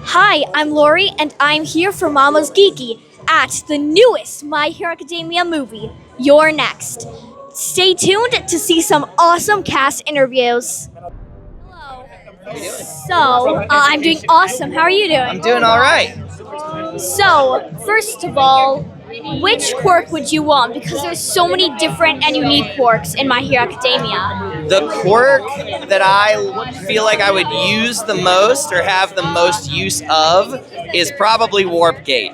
Hi, I'm Lorie, and I'm here for MamasGeeky at the newest My Hero Academia movie, You're Next. Stay tuned to see some awesome cast interviews. Hello. I'm doing awesome. How are you doing? I'm doing all right. So, first of all, which quirk would you want? Because there's so many different and unique quirks in My Hero Academia. The quirk that I feel like I would use the most or have the most use of is probably Warp Gate.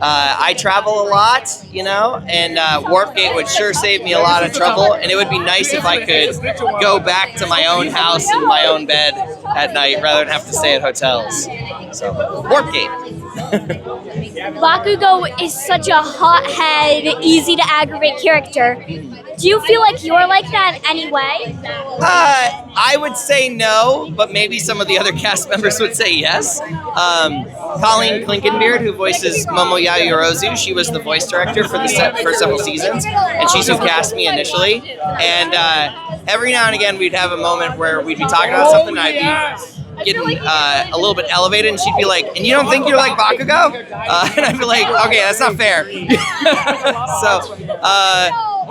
I travel a lot, and Warp Gate would sure save me a lot of trouble, and it would be nice if I could go back to my own house in my own bed at night rather than have to stay at hotels. So, Warp Gate. Bakugo is such a hothead, easy to aggravate character. Do you feel like you're like that anyway? I would say no, but maybe some of the other cast members would say yes. Colleen Klinkenbeard, who voices Momoya Yorozu, she was the voice director for the set for several seasons, and she's who cast me initially. And every now and again, we'd have a moment where we'd be talking about something, and I'd be getting a little bit elevated, and she'd be like, "And you don't think you're like Bakugo?" And I'd be like, "Okay, that's not fair."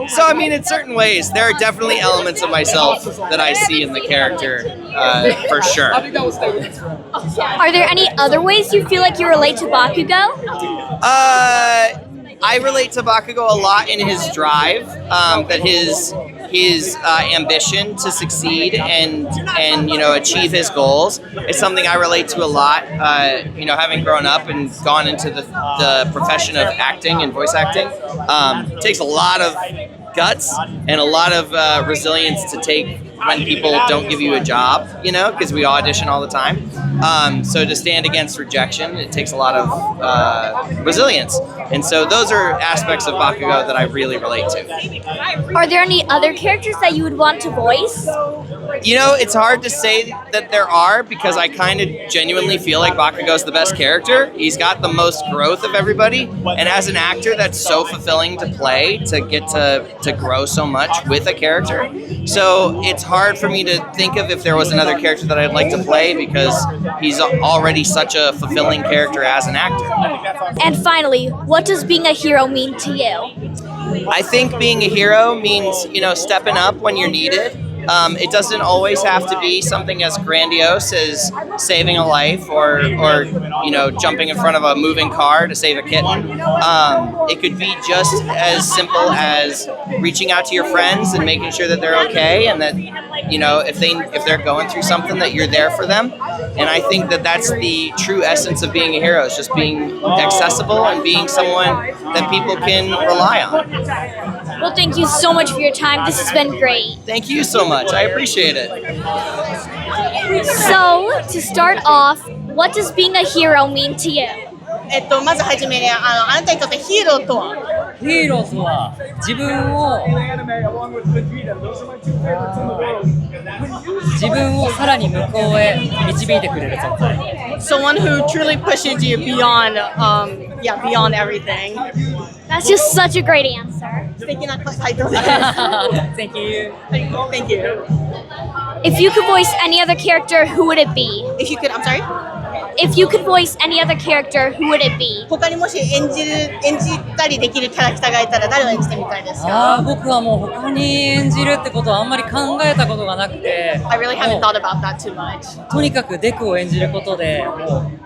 So I mean, in certain ways, there are definitely elements of myself that I see in the character, for sure. Are there any other ways you feel like you relate to Bakugo? I relate to Bakugo a lot in his drive, that his ambition to succeed and achieve his goals is something I relate to a lot. Having grown up and gone into the profession of acting and voice acting, takes a lot of guts and a lot of resilience to take when people don't give you a job, because we audition all the time. So to stand against rejection, it takes a lot of resilience. And so those are aspects of Bakugo that I really relate to. Are there any other characters that you would want to voice? It's hard to say that there are, because I kind of genuinely feel like Bakugo's the best character. He's got the most growth of everybody, and as an actor, that's so fulfilling to play, to get to grow so much with a character. So it's hard for me to think of if there was another character that I'd like to play, because he's already such a fulfilling character as an actor. And finally, what does being a hero mean to you? I think being a hero means, stepping up when you're needed. It doesn't always have to be something as grandiose as saving a life or jumping in front of a moving car to save a kitten. It could be just as simple as reaching out to your friends and making sure that they're okay, and that if they're going through something, that you're there for them. And I think that that's the true essence of being a hero, is just being accessible and being someone that people can rely on. Well, thank you so much for your time. This has been great. Thank you so much. I appreciate it. So, to start off, what does being a hero mean to you? まずはじめにあなたにとってヒーローとはヒーローとは自分をさらに向こうへ導いてくれる存在 Someone who truly pushes you beyond everything. That's just such a great answer. 素敵な回答です Thank you. Thank you. If you could voice any other character, who would it be? If you could, I'm sorry? If you could voice any other character, who would it be? 他にもし演じたりできるキャラクターがいたら誰を演じてみたいですか僕はもう他に演じるってことはあんまり考えたことがなくて I really haven't thought about that too much. とにかくデクを演じることで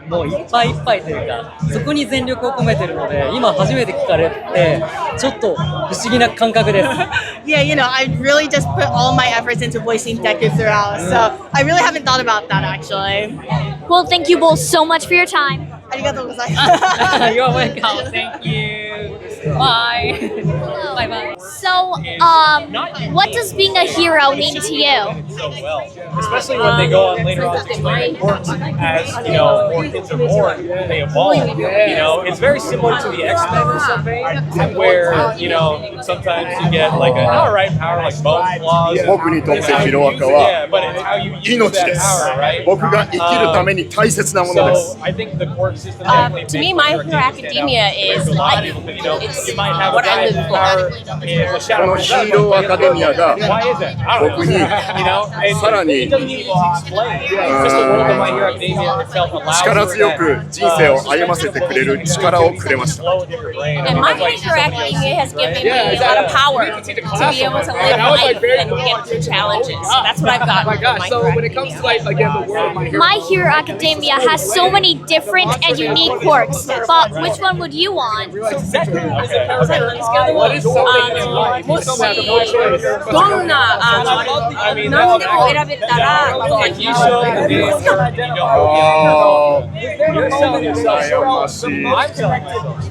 もういっぱいいっぱいというかそこに全力を込めてるので今初めて聞かれてちょっと不思議な感覚です Yeah, I really just put all my efforts into voicing Deku throughout, so I really haven't thought about that actually. Well, thank you both so much for your time. ありがとうございます You're welcome. Thank you. Bye. Bye bye. So, what does being a hero mean to you? So well, especially when they go on later on to explain the quirks as more kids are born, they evolve. It's very similar to the X-Men or something, where sometimes you get like an alright power like bone claws. 僕にとってヒロアカは but it's how you use 命 that です power, right? 僕が生きるために大切なものです So I think the quirks To me, My Hero Academia is life. It's what I live for. このヒーローアカデミアが僕にさらに力強く人生を歩ませてくれる力をくれました。 And My Hero Academia has given me a lot of power to be able to live life and get through challenges. That's what I've gotten from My Hero Academia. My Hero Academia has so many different and unique quirks, but which one would you want? もしどんな何でも選べたらどんなヒーローを選びますか？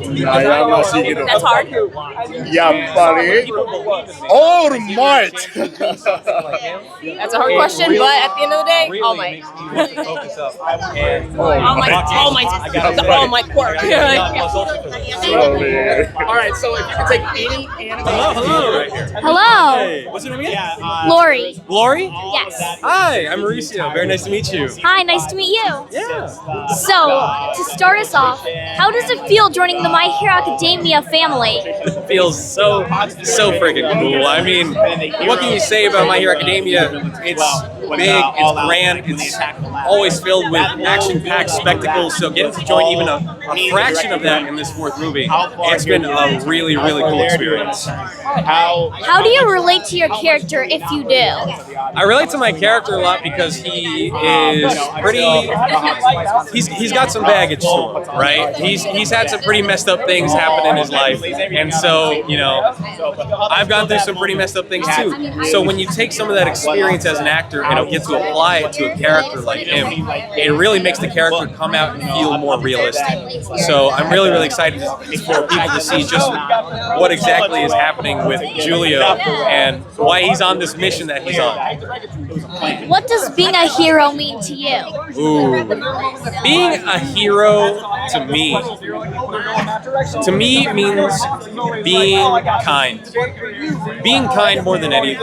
悩ましいけど That's hard. やっぱり All Might That's a hard question, but at the end of the day, All Might. All Might quirk. All right, so if you could take any animal. Hello, Hey, what's your name again? Lorie. Lorie? Yes. Hi, I'm Mauricio. Very nice to meet you. Hi, nice to meet you. Yeah. So, to start us off, how does it feel joining the My Hero Academia family? It feels so freaking cool. I mean, what can you say about My Hero Academia? It's big, it's grand, it's always filled with action-packed spectacles. So getting to join even a fraction of that in this fourth movie, it's been a really cool experience. How do you relate to your character if you do? I relate to my character a lot because he is he's got some baggage to him, right? He's had some pretty messed up things happen in his life, and so I've gone through some pretty messed up things too. So when you take some of that experience as an actor and get to apply it to a character like him, it really makes the character come out and feel more realistic. So I'm really excited for people to see just what exactly is happening with Guilio and why he's on this mission that he's on. What does being a hero mean to you? Ooh. Being a hero to me means being kind. Being kind more than anything,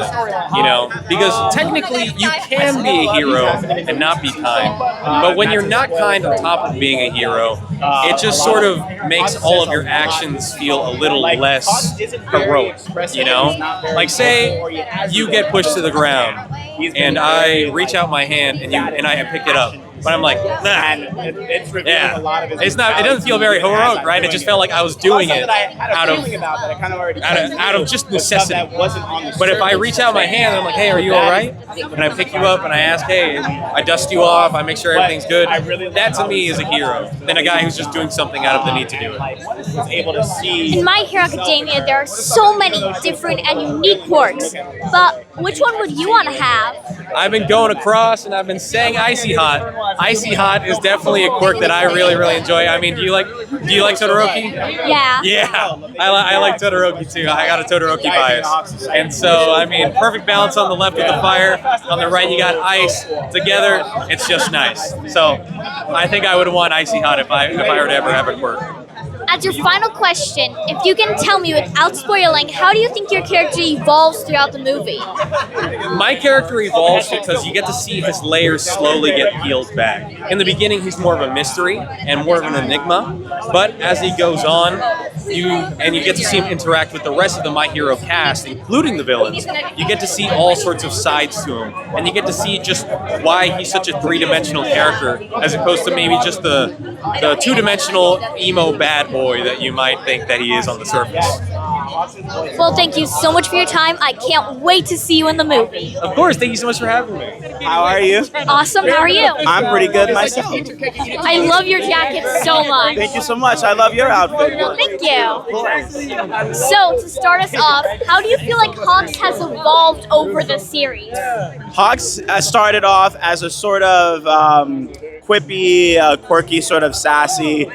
because technically you can be a hero and not be kind. But when you're not kind on top of being a hero, it just sort of makes all of your actions feel a little less heroic, Like say you get pushed to the ground and I reach out my hand and I pick it up. But I'm like, nah. It's not. It doesn't feel very heroic, right? It just felt like I was doing it out of just necessity. But if I reach out my hand, I'm like, hey, are you all right? And I pick you up and I ask, hey, I dust you off. I make sure everything's good. That to me is a hero than a guy who's just doing something out of the need to do it. In My Hero Academia, there are so many different and unique quirks, but which one would you want to have? I've been going across and I've been saying Icy Hot. Icy Hot is definitely a quirk that I really enjoy. I mean, do you like Todoroki? Yeah. Yeah, I like Todoroki too. I got a Todoroki bias. And so, I mean, perfect balance on the left with the fire. On the right, you got ice. Together, it's just nice. So, I think I would want Icy Hot if I were to ever have a quirk. As your final question, if you can tell me without spoiling, how do you think your character evolves throughout the movie? My character evolves because you get to see his layers slowly get peeled back. In the beginning, he's more of a mystery and more of an enigma, but as he goes on, you get to see him interact with the rest of the My Hero cast, including the villains. You get to see all sorts of sides to him, and you get to see just why he's such a three-dimensional character, as opposed to maybe just the two-dimensional emo bad boy that you might think that he is on the surface. Well, thank you so much for your time. I can't wait to see you in the movie. Of course, thank you so much for having me. How are you? Awesome, how are you? I'm pretty good myself. I love your jacket so much. Thank you so much. I love your outfit. Well, thank you. So, to start us off, how do you feel like Hawks has evolved over the series? Hawks started off as a sort of quippy, quirky, sort of sassy,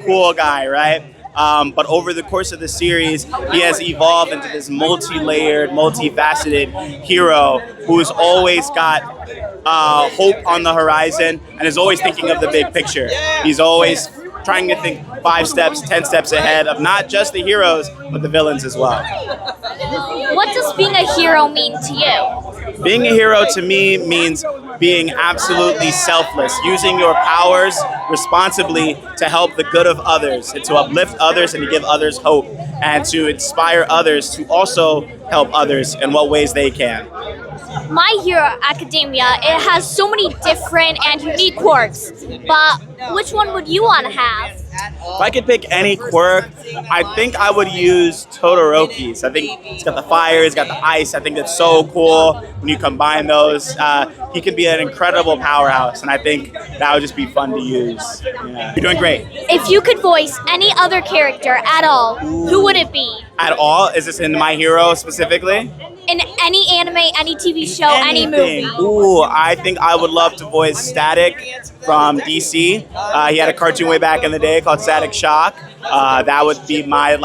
cool guy, right? But over the course of the series, he has evolved into this multi-layered, multifaceted hero who's always got hope on the horizon and is always thinking of the big picture. He's always trying to think 5 steps, 10 steps ahead of not just the heroes, but the villains as well. What does being a hero mean to you? Being a hero to me means being absolutely selfless, using your powers responsibly to help the good of others, and to uplift others and to give others hope, and to inspire others to also help others in what ways they can. My Hero Academia, it has so many different and unique quirks, but which one would you want to have? If I could pick any quirk, I think I would use Todoroki's. I think it's got the fire, it's got the ice. I think that's so cool when you combine those. He can be an incredible powerhouse, and I think that would just be fun to use. Yeah. You're doing great. If you could voice any other character at all, who would it be? At all? Is this in My Hero specifically? In any anime, any TV show, any movie. Ooh, I think I would love to voice Static from DC. He had a cartoon way back in the day called Static Shock. That would be my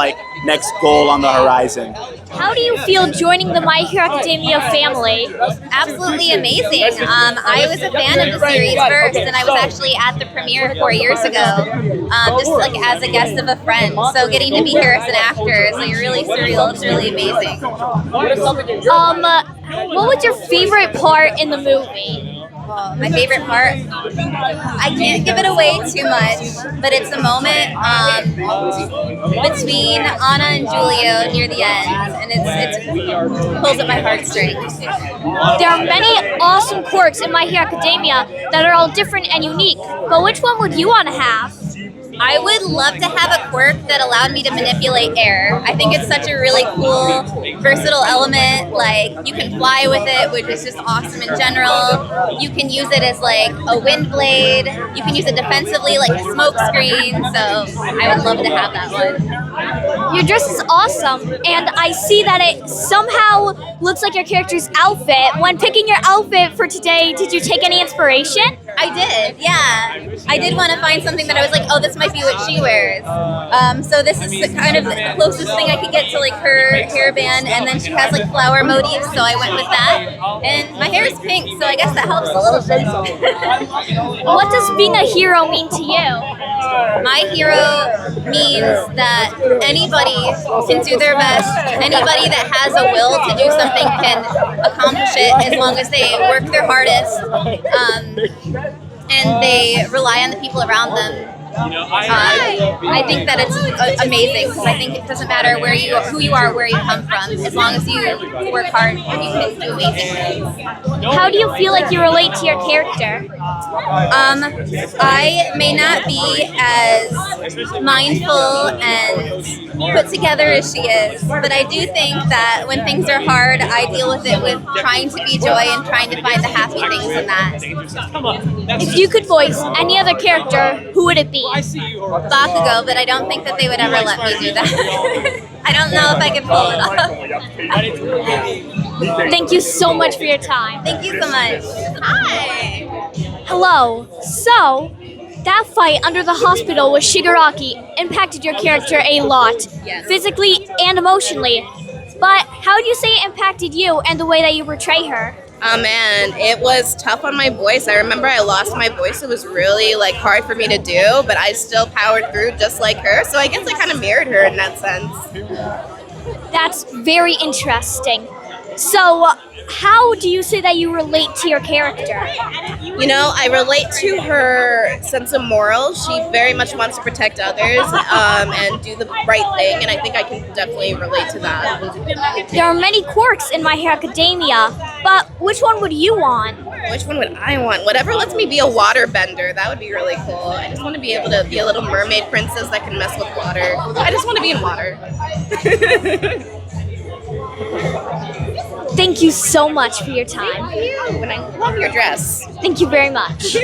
next goal on the horizon. How do you feel joining the My Hero Academia family? Absolutely amazing. I was a fan of the series first, and I was actually at the premiere 4 years ago, just as a guest of a friend. So getting to be here as an actor is really surreal. It's really amazing. What was your favorite part in the movie? My favorite part? I can't give it away too much, but it's a moment between Anna and Giulio near the end, and it pulls at my heartstrings. There are many awesome quirks in My Hero Academia that are all different and unique, but which one would you want to have? I would love to have a quirk that allowed me to manipulate air. I think it's such a really cool, versatile element. You can fly with it, which is just awesome in general. You can use it as a wind blade. You can use it defensively like a smoke screen. So I would love to have that one. Your dress is awesome, and I see that it somehow looks like your character's outfit. When picking your outfit for today, did you take any inspiration? I did, yeah. I did want to find something that I was like, oh, this might be what she wears. So this is kind of the closest thing I could get to her hairband, and then she has flower motifs, so I went with that. And my hair is pink, so I guess that helps a little bit. What does being a hero mean to you? My hero means that anybody can do their best. Anybody that has a will to do something can accomplish it as long as they work their hardest and they rely on the people around them. I think that it's amazing because I think it doesn't matter who you are, where you come from, as long as you work hard, you can do amazing things. How do you feel like you relate to your character? I may not be as mindful and put together as she is, but I do think that when things are hard, I deal with it with trying to be joy and trying to find the happy things in that. If you could voice any other character, who would it be? Bakugo, but I don't think that they would ever let me do that. I don't know if I could pull it off. Thank you so much for your time. Thank you so much. Hi. Hello. So, that fight under the hospital with Shigaraki impacted your character a lot, Yes. physically and emotionally. But how do you say it impacted you and the way that you portray her? Oh man, it was tough on my voice. I remember I lost my voice. It was really hard for me to do, but I still powered through just like her. So I guess I kind of mirrored her in that sense. That's very interesting. So, how do you say that you relate to your character? I relate to her sense of morals. She very much wants to protect others and do the right thing, and I think I can definitely relate to that. There are many quirks in My Hero Academia, but which one would you want? Which one would I want? Whatever lets me be a water bender. That would be really cool. I just want to be able to be a little mermaid princess that can mess with water. I just want to be in water. Thank you so much for your time. Thank you, and I love your dress. Thank you very much.